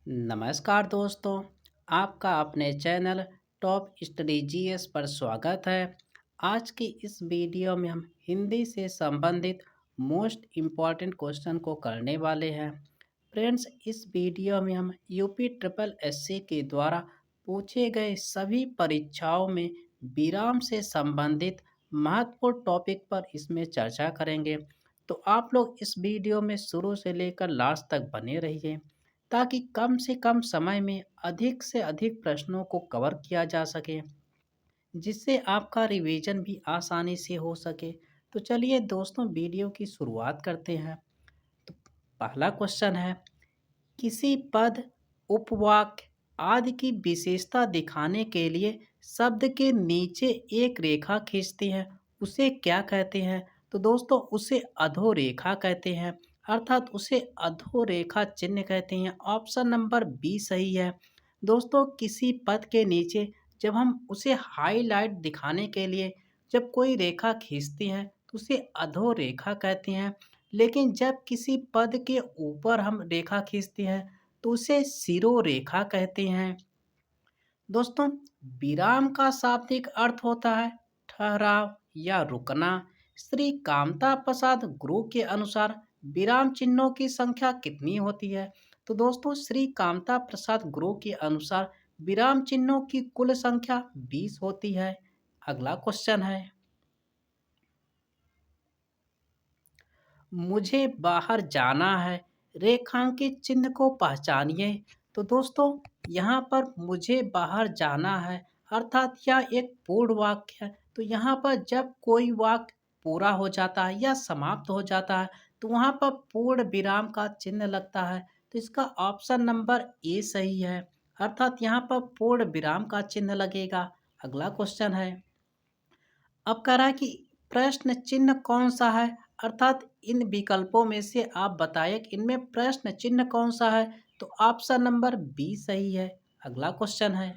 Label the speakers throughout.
Speaker 1: नमस्कार दोस्तों, आपका अपने चैनल टॉप स्टडी जीएस पर स्वागत है। आज की इस वीडियो में हम हिंदी से संबंधित मोस्ट इम्पॉर्टेंट क्वेश्चन को करने वाले हैं। फ्रेंड्स, इस वीडियो में हम यूपी ट्रिपल एससी के द्वारा पूछे गए सभी परीक्षाओं में विराम से संबंधित महत्वपूर्ण टॉपिक पर इसमें चर्चा करेंगे। तो आप लोग इस वीडियो में शुरू से लेकर लास्ट तक बने रहिए ताकि कम से कम समय में अधिक से अधिक प्रश्नों को कवर किया जा सके, जिससे आपका रिवीजन भी आसानी से हो सके। तो चलिए दोस्तों, वीडियो की शुरुआत करते हैं। तो पहला क्वेश्चन है, किसी पद, उपवाक्य आदि की विशेषता दिखाने के लिए शब्द के नीचे एक रेखा खींचते हैं, उसे क्या कहते हैं? तो दोस्तों, उसे अधोरेखा कहते हैं, अर्थात उसे अधोरेखा चिन्ह कहते हैं। ऑप्शन नंबर बी सही है। दोस्तों, किसी पद के नीचे जब हम उसे हाईलाइट दिखाने के लिए जब कोई रेखा खींचते हैं तो उसे अधोरेखा कहते हैं। लेकिन जब किसी पद के ऊपर हम रेखा खींचते हैं तो उसे सिरोरेखा कहते हैं। दोस्तों, विराम का शाब्दिक अर्थ होता है ठहराव या रुकना। श्री कामता प्रसाद गुरु के अनुसार विराम चिन्हों की संख्या कितनी होती है? तो दोस्तों, श्री कामता प्रसाद गुरु के अनुसार विराम चिन्हों की कुल संख्या 20 होती है। अगला क्वेश्चन है, मुझे बाहर जाना है, रेखांकित चिन्ह को पहचानिए। तो दोस्तों, यहाँ पर मुझे बाहर जाना है अर्थात यह एक पूर्ण वाक्य है। तो यहाँ पर जब कोई वाक्य पूरा हो जाता है या समाप्त हो जाता है तो वहाँ पर पूर्ण विराम का चिन्ह लगता है। तो इसका ऑप्शन नंबर ए सही है, अर्थात यहाँ पर पूर्ण विराम का चिन्ह लगेगा। अगला क्वेश्चन है, अब कह रहा है कि प्रश्न चिन्ह कौन सा है, अर्थात इन विकल्पों में से आप बताइए कि इनमें प्रश्न चिन्ह कौन सा है। तो ऑप्शन नंबर बी सही है। अगला क्वेश्चन है,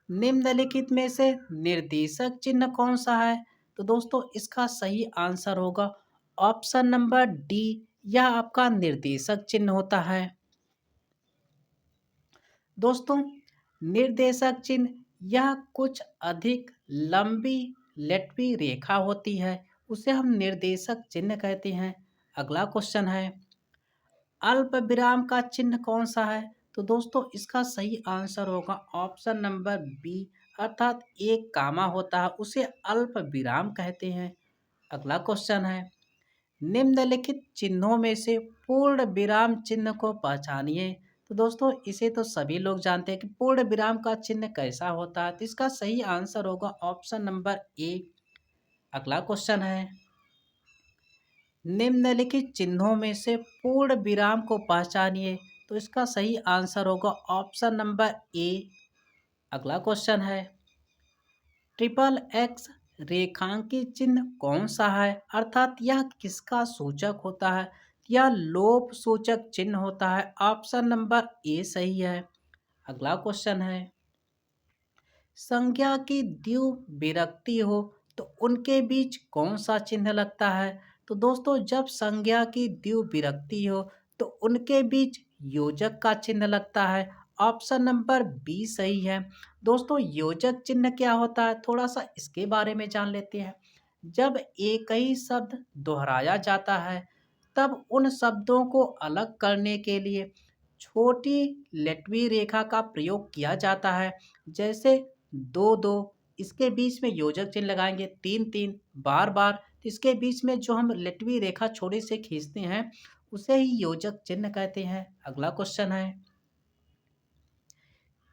Speaker 1: निम्नलिखित में से निर्देशक चिन्ह कौन सा है? तो दोस्तों, इसका सही आंसर होगा ऑप्शन नंबर डी, यह आपका निर्देशक चिन्ह होता है। दोस्तों, निर्देशक चिन्ह यह कुछ अधिक लंबी लटवी रेखा होती है, उसे हम निर्देशक चिन्ह कहते हैं। अगला क्वेश्चन है, अल्प विराम का चिन्ह कौन सा है? तो दोस्तों, इसका सही आंसर होगा ऑप्शन नंबर बी, अर्थात एक कामा होता है उसे अल्प विराम कहते हैं। अगला क्वेश्चन है, निम्नलिखित चिन्हों में से पूर्ण विराम चिन्ह को पहचानिए। तो दोस्तों, इसे तो सभी लोग जानते हैं कि पूर्ण विराम का चिन्ह कैसा होता है। तो इसका सही आंसर होगा ऑप्शन नंबर ए। अगला क्वेश्चन है, निम्नलिखित चिन्हों में से पूर्ण विराम को पहचानिए। तो इसका सही आंसर होगा ऑप्शन नंबर ए। अगला क्वेश्चन है, ट्रिपल एक्स रेखांकित चिन्ह कौन सा है, अर्थात यह किसका सूचक होता है? यह लोप सूचक चिन्ह होता है। ऑप्शन नंबर ए सही है। अगला क्वेश्चन है, संज्ञा की द्विव विरक्ति हो तो उनके बीच कौन सा चिन्ह लगता है? तो दोस्तों, जब संज्ञा की द्विव विरक्ति हो तो उनके बीच योजक का चिन्ह लगता है। ऑप्शन नंबर बी सही है। दोस्तों, योजक चिन्ह क्या होता है, थोड़ा सा इसके बारे में जान लेते हैं। जब एक ही शब्द दोहराया जाता है तब उन शब्दों को अलग करने के लिए छोटी लटवी रेखा का प्रयोग किया जाता है। जैसे दो दो, इसके बीच में योजक चिन्ह लगाएंगे। तीन तीन, बार बार, तो इसके बीच में जो हम लटवी रेखा छोटी से खींचते हैं उसे ही योजक चिन्ह कहते हैं। अगला क्वेश्चन है,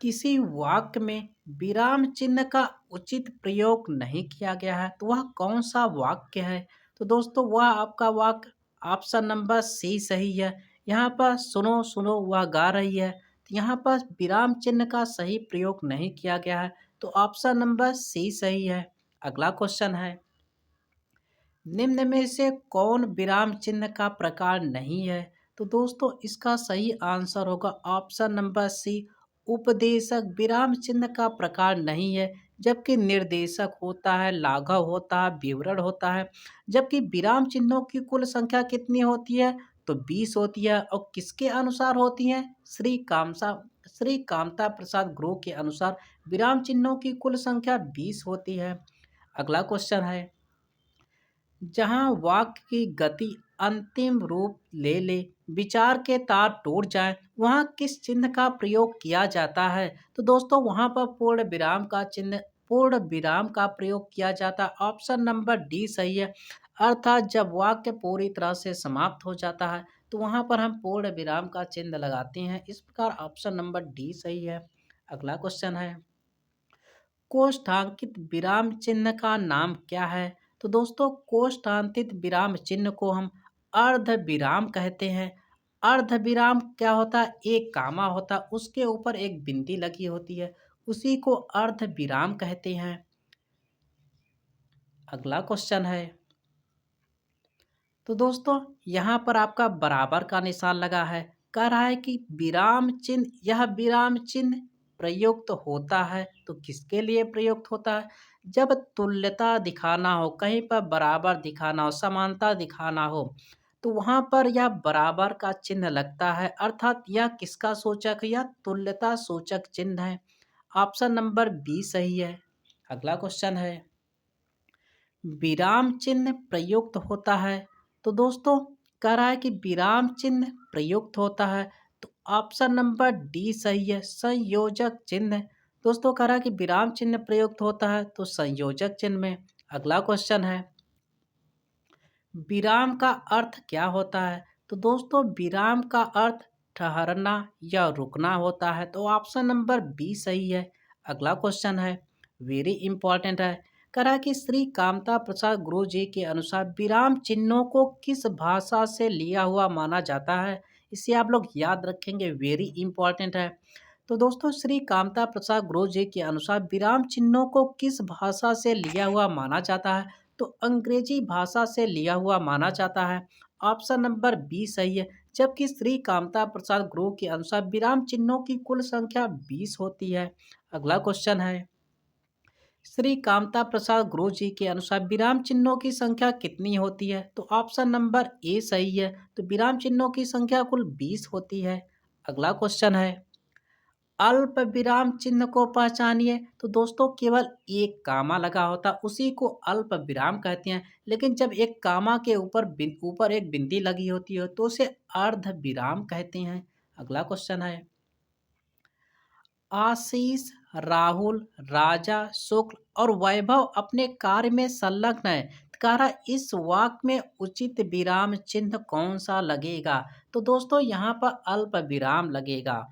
Speaker 1: किसी वाक्य में विराम चिन्ह का उचित प्रयोग नहीं किया गया है, तो वह कौन सा वाक्य है? तो दोस्तों, वह आपका वाक्य ऑप्शन नंबर सी सही है। यहाँ पर सुनो सुनो वह गा रही है, तो यहाँ पर विराम चिन्ह का सही प्रयोग नहीं किया गया है। तो ऑप्शन नंबर सी सही है। अगला क्वेश्चन है, निम्न में से कौन विराम चिन्ह का प्रकार नहीं है? तो दोस्तों, इसका सही आंसर होगा ऑप्शन नंबर सी, उपदेशक विराम चिन्ह का प्रकार नहीं है। जबकि निर्देशक होता है, लाघव होता है, विवरण होता है। जबकि विराम चिन्हों की कुल संख्या कितनी होती है? तो 20 होती है और किसके अनुसार होती हैं? श्री कामता प्रसाद ग्रुप के अनुसार विराम चिन्हों की कुल संख्या 20 होती है। अगला क्वेश्चन है, जहाँ वाक्य की गति अंतिम रूप ले ले, विचार के तार टूट जाएं, वहाँ किस चिन्ह का प्रयोग किया जाता है? तो दोस्तों वहाँ पर पूर्ण विराम का प्रयोग किया जाता है। ऑप्शन नंबर डी सही है। अर्थात जब वाक्य पूरी तरह से समाप्त हो जाता है तो वहाँ पर हम पूर्ण विराम का चिन्ह लगाते हैं। इस प्रकार ऑप्शन नंबर डी सही है। अगला क्वेश्चन है, कोष्ठांकित विराम चिन्ह का नाम क्या है? तो दोस्तों कोष्ठांकित विराम चिन्ह को हम अर्ध विराम कहते हैं। अर्ध विराम क्या होता है? एक कामा होता है, उसके ऊपर एक बिंदी लगी होती है, उसी को अर्ध विराम कहते हैं। अगला क्वेश्चन है, तो दोस्तों यहाँ पर आपका बराबर का निशान लगा है। कह रहा है कि यह विराम चिन्ह प्रयुक्त होता है, तो किसके लिए प्रयुक्त होता है? जब तुल्यता दिखाना हो, कहीं पर बराबर दिखाना हो, समानता दिखाना हो, तो वहाँ पर यह बराबर का चिन्ह लगता है। अर्थात यह किसका सूचक है? यह तुल्यता सूचक चिन्ह है। ऑप्शन नंबर बी सही है। अगला क्वेश्चन है, विराम चिन्ह प्रयुक्त होता है, तो दोस्तों कह रहा है कि विराम चिन्ह प्रयुक्त होता है, तो ऑप्शन नंबर डी सही है, संयोजक चिन्ह। दोस्तों कह रहा है कि विराम चिन्ह प्रयुक्त होता है तो संयोजक चिन्ह में। अगला क्वेश्चन है, विराम का अर्थ क्या होता है? तो दोस्तों विराम का अर्थ ठहरना या रुकना होता है, तो ऑप्शन नंबर बी सही है। अगला क्वेश्चन है, वेरी इंपॉर्टेंट है। कह रहा है कि श्री कामता प्रसाद गुरु जी के अनुसार विराम चिन्हों को किस भाषा से लिया हुआ माना जाता है? इसे आप लोग याद रखेंगे, वेरी इंपॉर्टेंट है। तो दोस्तों श्री कामता प्रसाद गुरु जी के अनुसार विराम चिन्हों को किस भाषा से लिया हुआ माना जाता है? तो अंग्रेजी भाषा से लिया हुआ माना जाता है। ऑप्शन नंबर बी सही है। जबकि श्री कामता प्रसाद गुरु के अनुसार विराम चिन्हों की कुल संख्या 20 होती है। अगला क्वेश्चन है, श्री कामता प्रसाद गुरु जी के अनुसार विराम चिन्हों की संख्या कितनी होती है? तो ऑप्शन नंबर ए सही है। तो विराम चिन्हों की संख्या कुल 20 होती है। अगला क्वेश्चन है, अल्प विराम चिन्ह को पहचानिए। तो दोस्तों केवल एक कामा लगा होता, उसी को अल्प विराम कहते हैं। लेकिन जब एक कामा के ऊपर एक बिंदी लगी होती है तो उसे अर्ध विराम कहते हैं। अगला क्वेश्चन है, आशीष, राहुल, राजा, शुक्ल और वैभव अपने कार्य में संलग्न है। कह इस वाक्य में उचित विराम चिन्ह कौन सा लगेगा? तो दोस्तों यहाँ पर अल्प विराम लगेगा।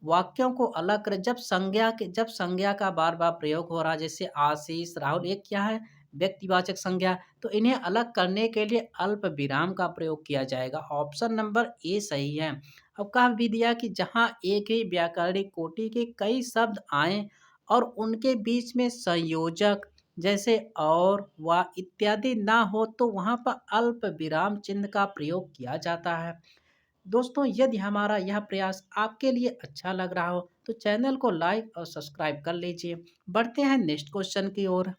Speaker 1: वाक्यों को अलग करें, जब संज्ञा का बार बार प्रयोग हो रहा है, जैसे आशीष, राहुल, एक क्या है? व्यक्तिवाचक संज्ञा। तो इन्हें अलग करने के लिए अल्प विराम का प्रयोग किया जाएगा। ऑप्शन नंबर ए सही है। अब कहा भी दिया कि जहाँ एक ही व्याकरणिक कोटि के कई शब्द आए और उनके बीच में संयोजक जैसे और, व इत्यादि ना हो, तो वहाँ पर अल्प विराम चिन्ह का प्रयोग किया जाता है। दोस्तों यदि हमारा यह प्रयास आपके लिए अच्छा लग रहा हो तो चैनल को लाइक और सब्सक्राइब कर लीजिए। बढ़ते हैं नेक्स्ट क्वेश्चन की ओर।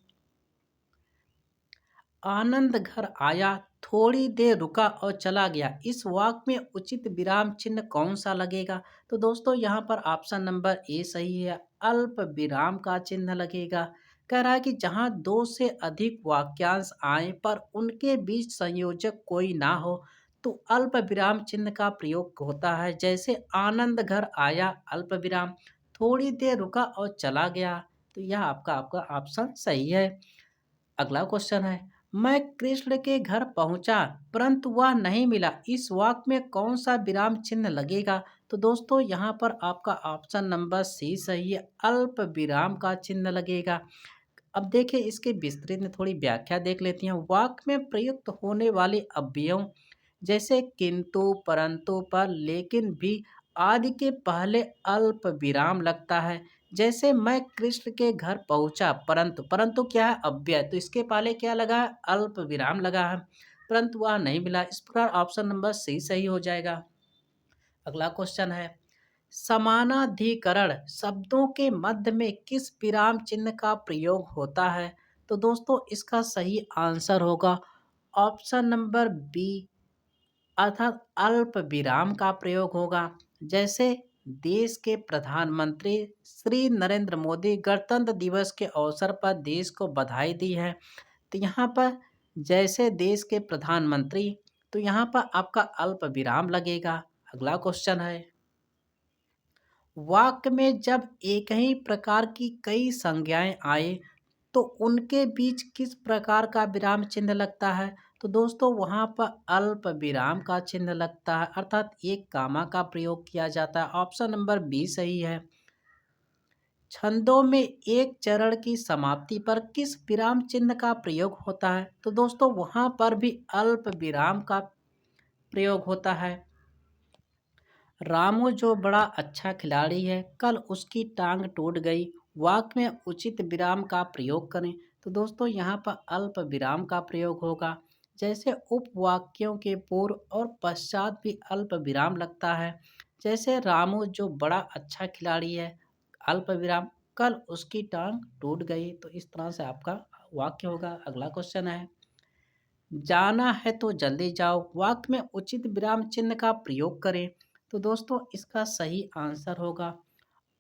Speaker 1: आनंद घर आया, थोड़ी देर रुका और चला गया, इस वाक्य में उचित विराम चिन्ह कौन सा लगेगा? तो दोस्तों यहाँ पर ऑप्शन नंबर ए सही है, अल्प विराम का चिन्ह लगेगा। कह रहा है कि जहाँ दो से अधिक वाक्यांश आए पर उनके बीच संयोजक कोई ना हो तो अल्प विराम चिन्ह का प्रयोग होता है। जैसे आनंद घर आया, अल्प विराम, थोड़ी देर रुका और चला गया, तो यह आपका ऑप्शन सही है। अगला क्वेश्चन है, मैं कृष्ण के घर पहुंचा परंतु वह नहीं मिला, इस वाक्य में कौन सा विराम चिन्ह लगेगा? तो दोस्तों यहाँ पर आपका ऑप्शन नंबर सी सही है, अल्प विराम का चिन्ह लगेगा। अब देखिए इसके विस्तृत में थोड़ी व्याख्या देख लेते हैं। वाक्य में प्रयुक्त होने वाले अव्ययों जैसे किंतु, परंतु, पर, लेकिन भी आदि के पहले अल्प विराम लगता है। जैसे मैं कृष्ण के घर पहुंचा, परंतु, परंतु क्या है? अव्यय, तो इसके पहले क्या लगा है? अल्प विराम लगा है। परंतु वह नहीं मिला, इस प्रकार ऑप्शन नंबर सी सही हो जाएगा। अगला क्वेश्चन है, समानाधिकरण शब्दों के मध्य में किस विराम चिन्ह का प्रयोग होता है? तो दोस्तों इसका सही आंसर होगा ऑप्शन नंबर बी, अर्थात अल्प विराम का प्रयोग होगा। जैसे देश के प्रधानमंत्री श्री नरेंद्र मोदी गणतंत्र दिवस के अवसर पर देश को बधाई दी है, तो यहाँ पर जैसे देश के प्रधानमंत्री, तो यहाँ पर आपका अल्प विराम लगेगा। अगला क्वेश्चन है, वाक्य में जब एक ही प्रकार की कई संज्ञाएं आए तो उनके बीच किस प्रकार का विराम चिन्ह लगता है? तो दोस्तों वहाँ पर अल्प विराम का चिन्ह लगता है, अर्थात एक कामा का प्रयोग किया जाता है। ऑप्शन नंबर बी सही है। छंदों में एक चरण की समाप्ति पर किस विराम चिन्ह का प्रयोग होता है? तो दोस्तों वहाँ पर भी अल्प विराम का प्रयोग होता है। रामू जो बड़ा अच्छा खिलाड़ी है, कल उसकी टांग टूट गई। वाक्य में उचित विराम का प्रयोग करें। तो दोस्तों यहाँ पर अल्प विराम का प्रयोग होगा। जैसे उपवाक्यों के पूर्व और पश्चात भी अल्प विराम लगता है। जैसे रामू जो बड़ा अच्छा खिलाड़ी है, अल्प विराम, कल उसकी टांग टूट गई। तो इस तरह से आपका वाक्य होगा। अगला क्वेश्चन है, जाना है तो जल्दी जाओ, वाक्य में उचित विराम चिन्ह का प्रयोग करें। तो दोस्तों इसका सही आंसर होगा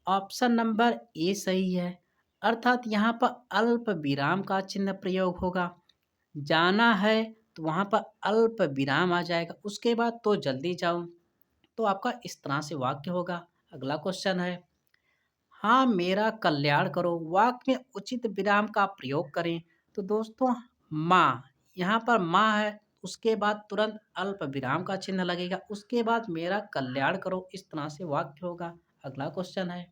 Speaker 1: ऑप्शन नंबर ए सही है, अर्थात यहाँ पर अल्प विराम का चिन्ह प्रयोग होगा। जाना है तो वहाँ पर अल्प विराम आ जाएगा, उसके बाद तो जल्दी जाओ, तो आपका इस तरह से वाक्य होगा। अगला क्वेश्चन है, हाँ मेरा कल्याण करो, वाक्य में उचित विराम का प्रयोग करें। तो दोस्तों माँ, यहाँ पर माँ है, उसके बाद तुरंत अल्प विराम का चिन्ह लगेगा, उसके बाद मेरा कल्याण करो, इस तरह से वाक्य होगा। अगला क्वेश्चन है,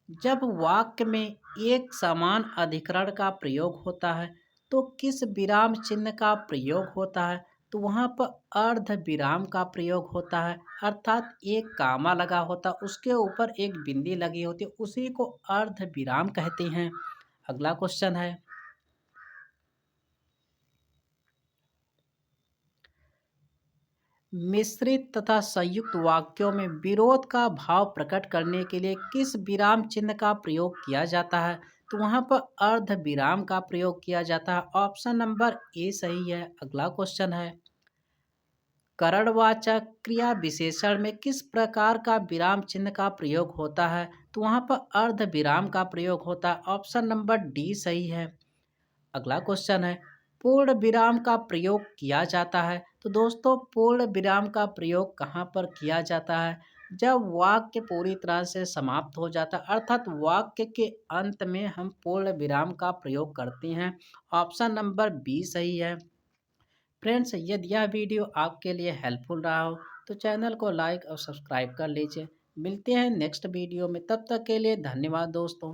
Speaker 1: जब वाक्य में एक समान अधिकरण का प्रयोग होता है तो किस विराम चिन्ह का प्रयोग होता है? तो वहाँ पर अर्ध विराम का प्रयोग होता है, अर्थात एक कामा लगा होता है, उसके ऊपर एक बिंदी लगी होती है, उसी को अर्ध विराम कहते हैं। अगला क्वेश्चन है, मिश्रित तथा संयुक्त वाक्यों में विरोध का भाव प्रकट करने के लिए किस विराम चिन्ह का प्रयोग किया जाता है? तो वहाँ पर अर्ध विराम का प्रयोग किया जाता है। ऑप्शन नंबर ए सही है। अगला क्वेश्चन है, करणवाचक क्रिया विशेषण में किस प्रकार का विराम चिन्ह का प्रयोग होता है? तो वहाँ पर अर्ध विराम का प्रयोग होता है। ऑप्शन नंबर डी सही है। अगला क्वेश्चन है, पूर्ण विराम का प्रयोग किया जाता है। तो दोस्तों पूर्ण विराम का प्रयोग कहाँ पर किया जाता है? जब वाक्य पूरी तरह से समाप्त हो जाता है, अर्थात वाक्य के अंत में हम पूर्ण विराम का प्रयोग करते हैं। ऑप्शन नंबर बी सही है। फ्रेंड्स यदि यह वीडियो आपके लिए हेल्पफुल रहा हो तो चैनल को लाइक और सब्सक्राइब कर लीजिए। मिलते हैं नेक्स्ट वीडियो में, तब तक के लिए धन्यवाद दोस्तों।